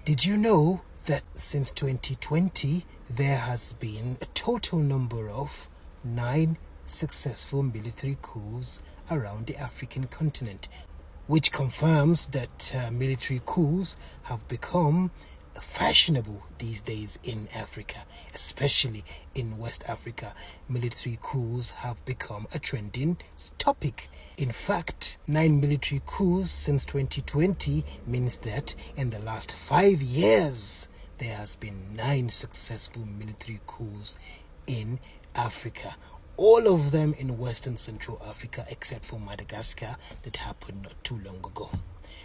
Did you know that since 2020 there has been a total number of 9 successful military coups around the African continent, which confirms that military coups have become fashionable these days in Africa, especially in West Africa. Military coups have become a trending topic. In fact, 9 military coups since 2020 means that in the last 5 years there has been 9 successful military coups in Africa. All of them in West and Central Africa except for Madagascar that happened not too long ago.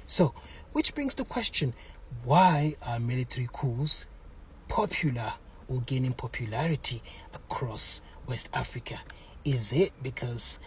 So, which brings the question, why are military coups popular or gaining popularity across West Africa? Is it because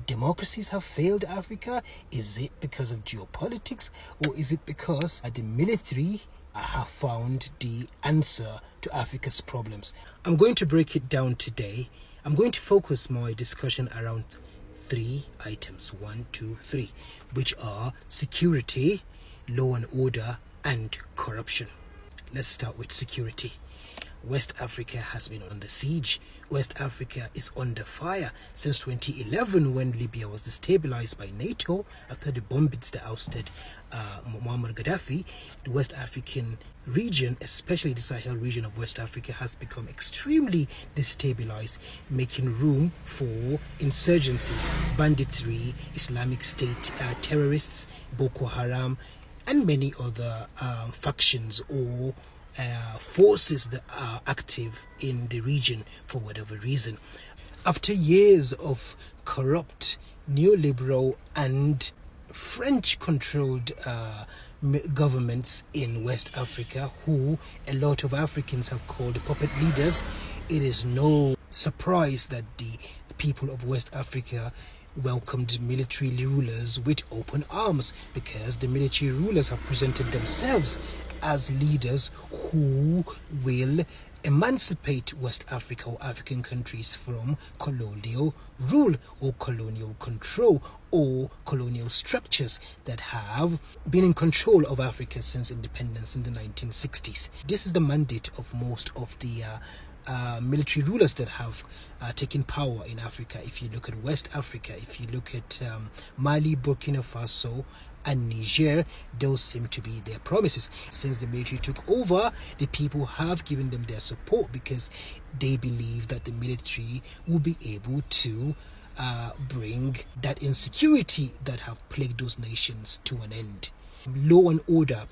democracies have failed Africa? Is it because of geopolitics? Or is it because the military have found the answer to Africa's problems? I'm going to break it down today. I'm going to focus my discussion around 3 items, 1, 2, 3, which are security, law and order, and corruption. Let's start with security. West Africa has been under siege. West Africa is under fire since 2011 when Libya was destabilized by NATO after the bombings that ousted Muammar Gaddafi. The West African region, especially the Sahel region of West Africa, has become extremely destabilized, making room for insurgencies, banditry, Islamic State terrorists, Boko Haram, and many other factions or forces that are active in the region for whatever reason. After years of corrupt, neoliberal and French-controlled governments in West Africa, who a lot of Africans have called puppet leaders, it is no surprise that the people of West Africa welcomed military rulers with open arms, because the military rulers have presented themselves as leaders who will emancipate West Africa or African countries from colonial rule or colonial control or colonial structures that have been in control of Africa since independence in the 1960s. This is the mandate of most of the military rulers that have taken power in Africa. If you look at West Africa, if you look at Mali, Burkina Faso, and Niger, those seem to be their promises. Since the military took over, the people have given them their support because they believe that the military will be able to bring that insecurity that have plagued those nations to an end. Law and order.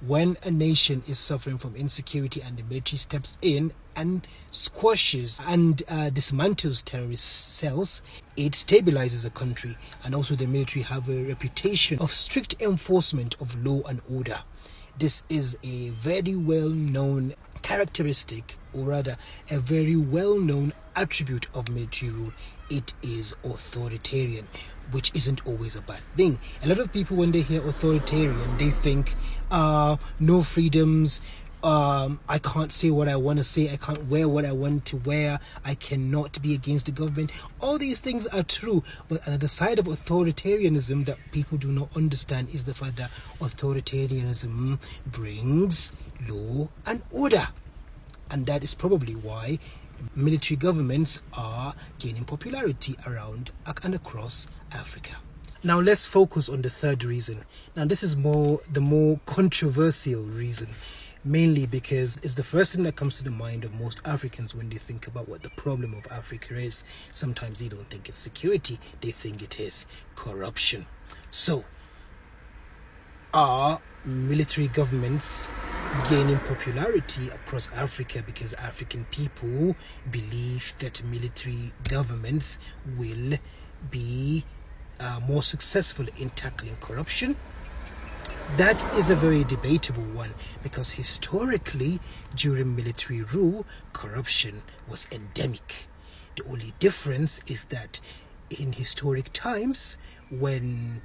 When a nation is suffering from insecurity and the military steps in and squashes and dismantles terrorist cells, it stabilizes a country. And also the military have a reputation of strict enforcement of law and order. This is a very well-known characteristic, or rather a very well-known attribute of military rule. It is authoritarian, which isn't always a bad thing. A lot of people, when they hear authoritarian, they think no freedoms, I can't say what I want to say, I can't wear what I want to wear, I cannot be against the government. All these things are true, but another side of authoritarianism that people do not understand is the fact that authoritarianism brings law and order. And that is probably why military governments are gaining popularity around and across Africa. Now let's focus on the third reason. Now this is the more controversial reason, mainly because it's the first thing that comes to the mind of most Africans when they think about what the problem of Africa is. Sometimes they don't think it's security, they think it is corruption. So, are military governments gaining popularity across Africa because African people believe that military governments will be more successful in tackling corruption? That is a very debatable one, because historically, during military rule, corruption was endemic. The only difference is that in historic times, when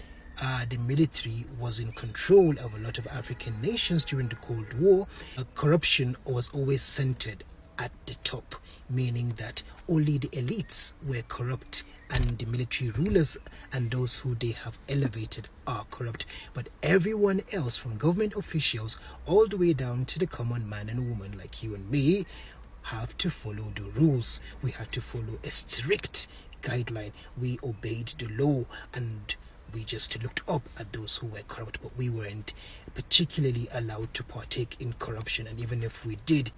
the military was in control of a lot of African nations during the Cold War, corruption was always centered at the top, meaning that only the elites were corrupt and the military rulers and those who they have elevated are corrupt. But everyone else, from government officials all the way down to the common man and woman like you and me, have to follow the rules. We had to follow a strict guideline. We obeyed the law, and we just looked up at those who were corrupt, but we weren't particularly allowed to partake in corruption. And even if we did,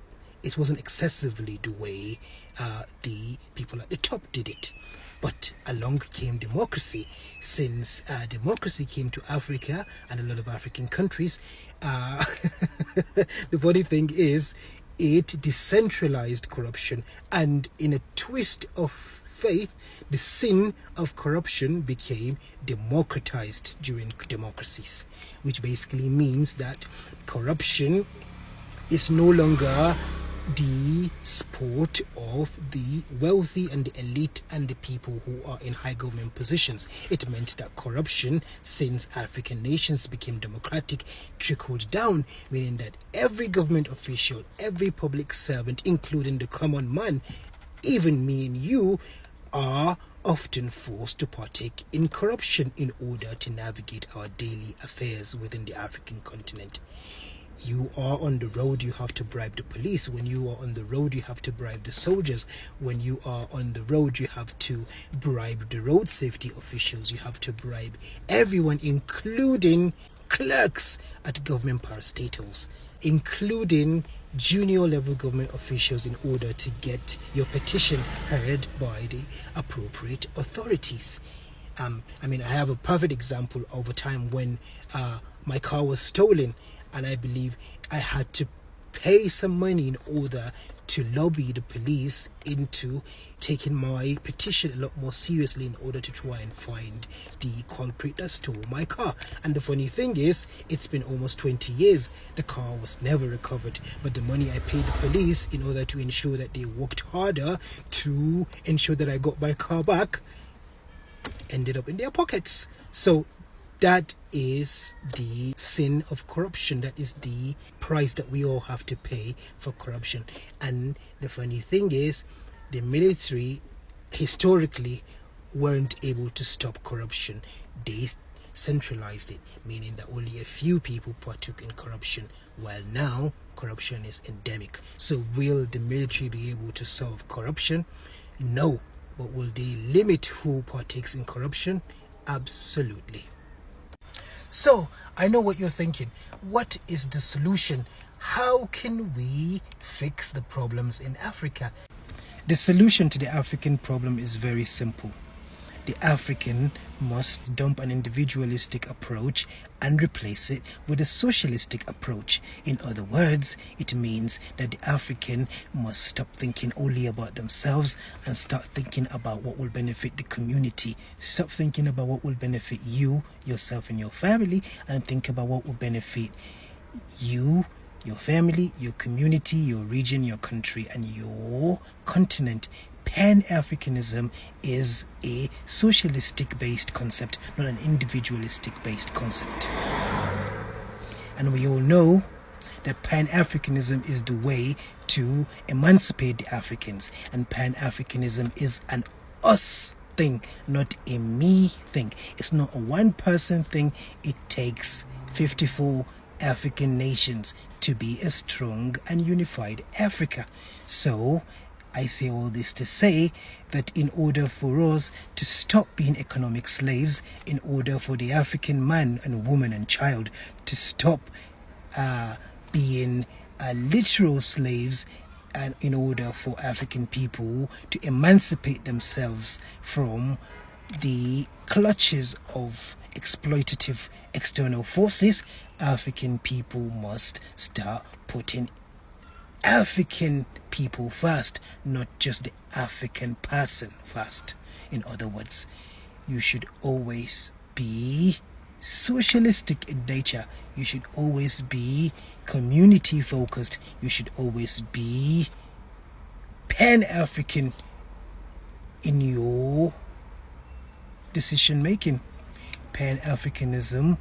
it wasn't excessively the way the people at the top did it. But along came democracy. Since democracy came to Africa and a lot of African countries, the funny thing is, it decentralized corruption, and in a twist of faith, the sin of corruption became democratized during democracies, which basically means that corruption is no longer the sport of the wealthy and the elite and the people who are in high government positions. It meant that corruption, since African nations became democratic, trickled down, meaning that every government official, every public servant, including the common man, even me and you, are often forced to partake in corruption in order to navigate our daily affairs within the African continent. You are on the road, you have to bribe the police. When you are on the road, you have to bribe the soldiers. When you are on the road, you have to bribe the road safety officials. You have to bribe everyone, including clerks at government parastatals, including junior level government officials, in order to get your petition heard by the appropriate authorities. I have a perfect example of a time when my car was stolen, and I believe I had to pay some money in order to lobby the police into taking my petition a lot more seriously in order to try and find the culprit that stole my car. And the funny thing is, it's been almost 20 years. The car was never recovered, but the money I paid the police in order to ensure that they worked harder to ensure that I got my car back ended up in their pockets. So that is the sin of corruption. That is the price that we all have to pay for corruption. And the funny thing is, the military historically weren't able to stop corruption. They centralized it, meaning that only a few people partook in corruption, while now corruption is endemic. So will the military be able to solve corruption? No. But will they limit who partakes in corruption? Absolutely. So, I know what you're thinking. What is the solution? How can we fix the problems in Africa? The solution to the African problem is very simple. The African must dump an individualistic approach and replace it with a socialistic approach. In other words, it means that the African must stop thinking only about themselves and start thinking about what will benefit the community. Stop thinking about what will benefit you, yourself, and your family, and think about what will benefit you, your family, your community, your region, your country, and your continent. Pan-Africanism is a socialistic-based concept, not an individualistic-based concept. And we all know that Pan-Africanism is the way to emancipate the Africans. And Pan-Africanism is an us thing, not a me thing. It's not a one-person thing. It takes 54 African nations to be a strong and unified Africa. So I say all this to say that in order for us to stop being economic slaves, in order for the African man and woman and child to stop being literal slaves, and in order for African people to emancipate themselves from the clutches of exploitative external forces, African people must start putting African people first, not just the African person first. In other words, you should always be socialistic in nature. You should always be community focused. You should always be Pan-African in your decision making. Pan-Africanism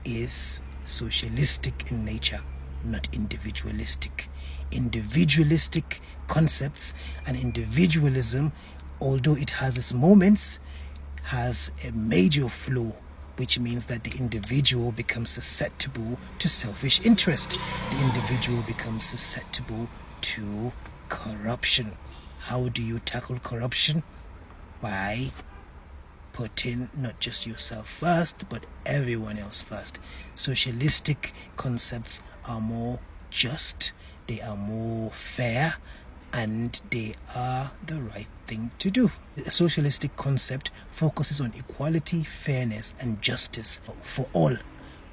is socialistic in nature, not individualistic. Individualistic concepts and individualism, although it has its moments, has a major flaw, which means that the individual becomes susceptible to selfish interest. The individual becomes susceptible to corruption. How do you tackle corruption? By putting not just yourself first, but everyone else first. Socialistic concepts are more just, they are more fair, and they are the right thing to do. A socialistic concept focuses on equality, fairness, and justice for all,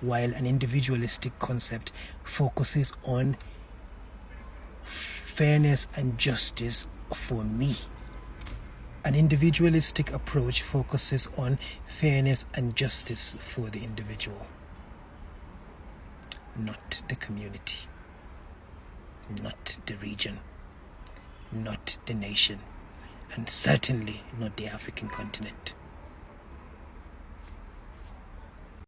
while an individualistic concept focuses on fairness and justice for me. An individualistic approach focuses on fairness and justice for the individual, not the community, not the region, not the nation, and certainly not the African continent.